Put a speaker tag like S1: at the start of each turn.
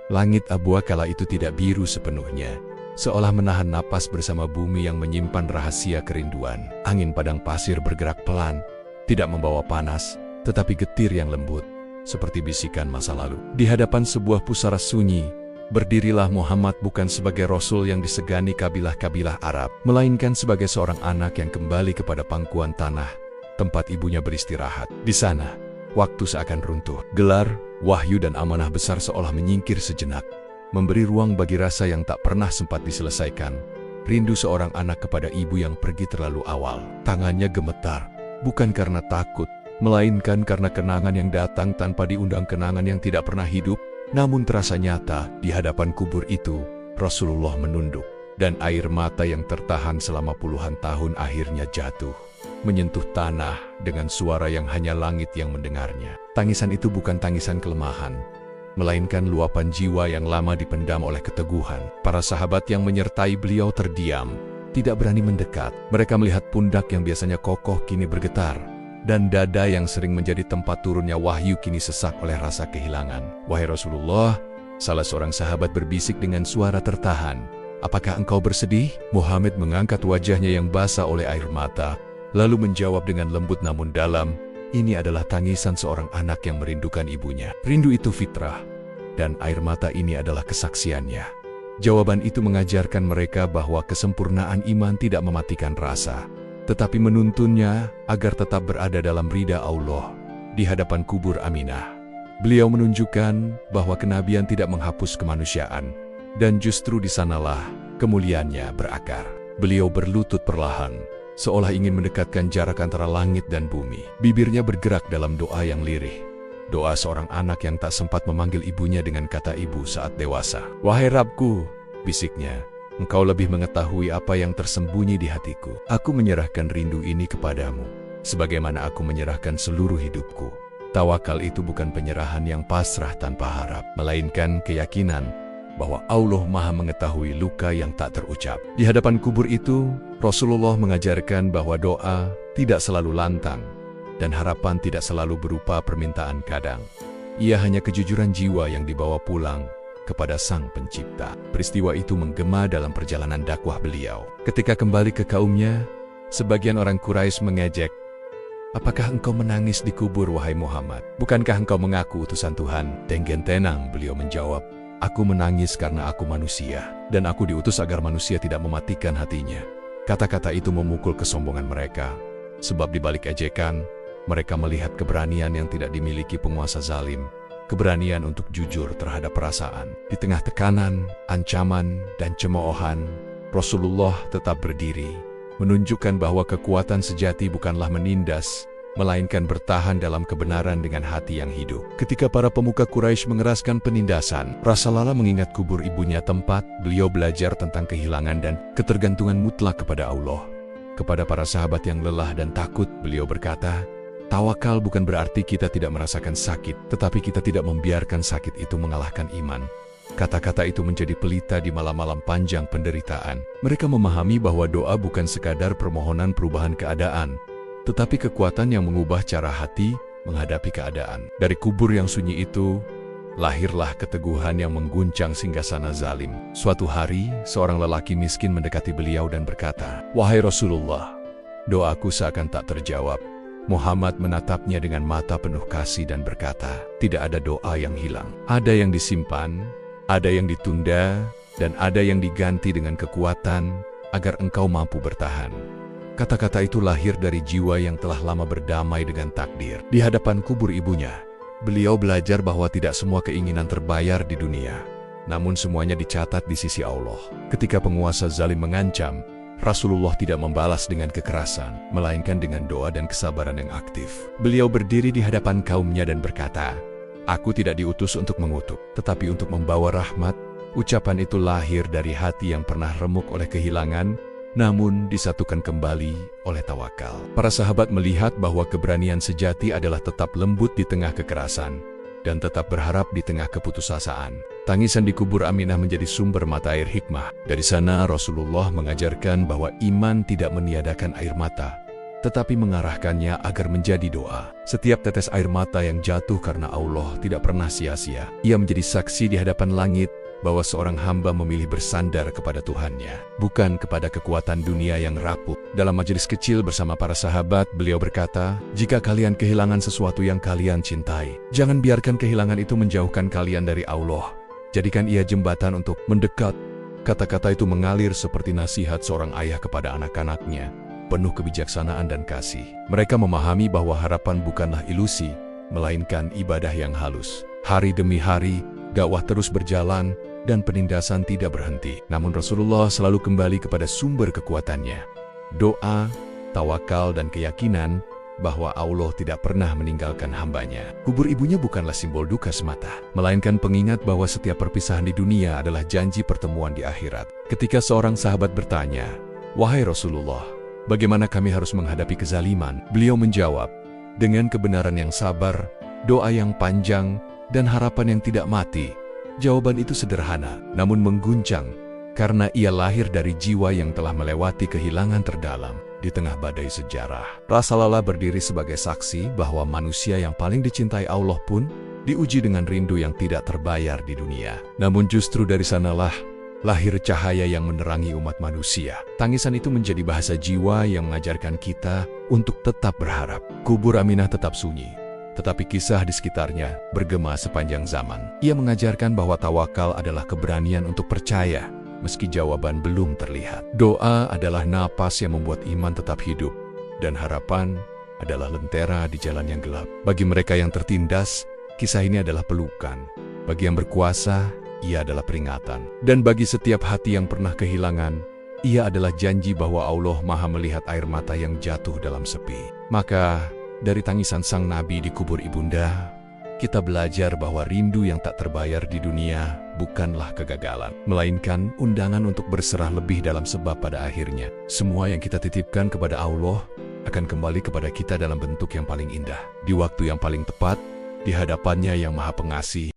S1: Langit Abua kala itu tidak biru sepenuhnya, seolah menahan napas bersama bumi yang menyimpan rahasia kerinduan. Angin padang pasir bergerak pelan, tidak membawa panas, tetapi getir yang lembut, seperti bisikan masa lalu. Di hadapan sebuah pusara sunyi, berdirilah Muhammad bukan sebagai Rasul yang disegani kabilah-kabilah Arab, melainkan sebagai seorang anak yang kembali kepada pangkuan tanah, tempat ibunya beristirahat. Di sana, waktu seakan runtuh. Gelar, wahyu dan amanah besar seolah menyingkir sejenak, memberi ruang bagi rasa yang tak pernah sempat diselesaikan. Rindu seorang anak kepada ibu yang pergi terlalu awal. Tangannya gemetar, bukan karena takut, melainkan karena kenangan yang datang tanpa diundang, kenangan yang tidak pernah hidup, namun terasa nyata. Di hadapan kubur itu, Rasulullah menunduk, dan air mata yang tertahan selama puluhan tahun akhirnya jatuh, menyentuh tanah dengan suara yang hanya langit yang mendengarnya. Tangisan itu bukan tangisan kelemahan, melainkan luapan jiwa yang lama dipendam oleh keteguhan. Para sahabat yang menyertai beliau terdiam, tidak berani mendekat. Mereka melihat pundak yang biasanya kokoh kini bergetar, dan dada yang sering menjadi tempat turunnya wahyu kini sesak oleh rasa kehilangan. "Wahai Rasulullah," salah seorang sahabat berbisik dengan suara tertahan, "apakah engkau bersedih?" Muhammad mengangkat wajahnya yang basah oleh air mata, lalu menjawab dengan lembut namun dalam, "Ini adalah tangisan seorang anak yang merindukan ibunya. Rindu itu fitrah, dan air mata ini adalah kesaksiannya." Jawaban itu mengajarkan mereka bahwa kesempurnaan iman tidak mematikan rasa, tetapi menuntunnya agar tetap berada dalam ridha Allah. Di hadapan kubur Aminah, beliau menunjukkan bahwa kenabian tidak menghapus kemanusiaan, dan justru di sanalah kemuliaannya berakar. Beliau berlutut perlahan, seolah ingin mendekatkan jarak antara langit dan bumi. Bibirnya bergerak dalam doa yang lirih, doa seorang anak yang tak sempat memanggil ibunya dengan kata ibu saat dewasa. "Wahai Rabbku," bisiknya, "Engkau lebih mengetahui apa yang tersembunyi di hatiku. Aku menyerahkan rindu ini kepadamu, sebagaimana aku menyerahkan seluruh hidupku." Tawakal itu bukan penyerahan yang pasrah tanpa harap, melainkan keyakinan bahwa Allah Maha mengetahui luka yang tak terucap. Di hadapan kubur itu, Rasulullah mengajarkan bahwa doa tidak selalu lantang, dan harapan tidak selalu berupa permintaan kadang. Ia hanya kejujuran jiwa yang dibawa pulang kepada Sang Pencipta. Peristiwa itu menggema dalam perjalanan dakwah beliau. Ketika kembali ke kaumnya, sebagian orang Quraisy mengejek, "Apakah engkau menangis di kubur, wahai Muhammad? Bukankah engkau mengaku utusan Tuhan?" Dengan tenang beliau menjawab, "Aku menangis karena aku manusia, dan aku diutus agar manusia tidak mematikan hatinya." Kata-kata itu memukul kesombongan mereka, sebab di balik ejekan, mereka melihat keberanian yang tidak dimiliki penguasa zalim, keberanian untuk jujur terhadap perasaan. Di tengah tekanan, ancaman, dan cemoohan, Rasulullah tetap berdiri, menunjukkan bahwa kekuatan sejati bukanlah menindas, melainkan bertahan dalam kebenaran dengan hati yang hidup. Ketika para pemuka Quraisy mengeraskan penindasan, Rasulullah mengingat kubur ibunya, tempat beliau belajar tentang kehilangan dan ketergantungan mutlak kepada Allah. Kepada para sahabat yang lelah dan takut, beliau berkata, "Tawakal bukan berarti kita tidak merasakan sakit, tetapi kita tidak membiarkan sakit itu mengalahkan iman." Kata-kata itu menjadi pelita di malam-malam panjang penderitaan. Mereka memahami bahwa doa bukan sekadar permohonan perubahan keadaan, tetapi kekuatan yang mengubah cara hati menghadapi keadaan. Dari kubur yang sunyi itu, lahirlah keteguhan yang mengguncang singgasana zalim. Suatu hari, seorang lelaki miskin mendekati beliau dan berkata, "Wahai Rasulullah, doaku seakan tak terjawab." Muhammad menatapnya dengan mata penuh kasih dan berkata, "Tidak ada doa yang hilang. Ada yang disimpan, ada yang ditunda, dan ada yang diganti dengan kekuatan agar engkau mampu bertahan." Kata-kata itu lahir dari jiwa yang telah lama berdamai dengan takdir. Di hadapan kubur ibunya, beliau belajar bahwa tidak semua keinginan terbayar di dunia, namun semuanya dicatat di sisi Allah. Ketika penguasa zalim mengancam, Rasulullah tidak membalas dengan kekerasan, melainkan dengan doa dan kesabaran yang aktif. Beliau berdiri di hadapan kaumnya dan berkata, "Aku tidak diutus untuk mengutuk, tetapi untuk membawa rahmat." Ucapan itu lahir dari hati yang pernah remuk oleh kehilangan, namun disatukan kembali oleh tawakal. Para sahabat melihat bahwa keberanian sejati adalah tetap lembut di tengah kekerasan, dan tetap berharap di tengah keputusasaan. Tangisan di kubur Aminah menjadi sumber mata air hikmah. Dari sana Rasulullah mengajarkan bahwa iman tidak meniadakan air mata, tetapi mengarahkannya agar menjadi doa. Setiap tetes air mata yang jatuh karena Allah tidak pernah sia-sia. Ia menjadi saksi di hadapan langit bahwa seorang hamba memilih bersandar kepada Tuhannya, bukan kepada kekuatan dunia yang rapuh. Dalam majelis kecil bersama para sahabat, beliau berkata, "Jika kalian kehilangan sesuatu yang kalian cintai, jangan biarkan kehilangan itu menjauhkan kalian dari Allah. Jadikan ia jembatan untuk mendekat." Kata-kata itu mengalir seperti nasihat seorang ayah kepada anak-anaknya, penuh kebijaksanaan dan kasih. Mereka memahami bahwa harapan bukanlah ilusi, melainkan ibadah yang halus. Hari demi hari, dakwah terus berjalan, dan penindasan tidak berhenti. Namun Rasulullah selalu kembali kepada sumber kekuatannya. Doa, tawakal, dan keyakinan bahwa Allah tidak pernah meninggalkan hambanya. Kubur ibunya bukanlah simbol duka semata, melainkan pengingat bahwa setiap perpisahan di dunia adalah janji pertemuan di akhirat. Ketika seorang sahabat bertanya, "Wahai Rasulullah, bagaimana kami harus menghadapi kezaliman?" Beliau menjawab, "Dengan kebenaran yang sabar, doa yang panjang, dan harapan yang tidak mati." Jawaban itu sederhana, namun mengguncang, karena ia lahir dari jiwa yang telah melewati kehilangan terdalam di tengah badai sejarah. Rasulullah berdiri sebagai saksi bahwa manusia yang paling dicintai Allah pun diuji dengan rindu yang tidak terbayar di dunia. Namun justru dari sanalah lahir cahaya yang menerangi umat manusia. Tangisan itu menjadi bahasa jiwa yang mengajarkan kita untuk tetap berharap. Kubur Aminah tetap sunyi, tetapi kisah di sekitarnya bergema sepanjang zaman. Ia mengajarkan bahwa tawakal adalah keberanian untuk percaya, meski jawaban belum terlihat. Doa adalah napas yang membuat iman tetap hidup, dan harapan adalah lentera di jalan yang gelap. Bagi mereka yang tertindas, kisah ini adalah pelukan. Bagi yang berkuasa, ia adalah peringatan. Dan bagi setiap hati yang pernah kehilangan, ia adalah janji bahwa Allah Maha melihat air mata yang jatuh dalam sepi. Maka, dari tangisan sang nabi di kubur ibunda, kita belajar bahwa rindu yang tak terbayar di dunia bukanlah kegagalan, melainkan undangan untuk berserah lebih dalam sebab pada akhirnya, semua yang kita titipkan kepada Allah akan kembali kepada kita dalam bentuk yang paling indah, di waktu yang paling tepat, di hadapannya yang Maha Pengasih.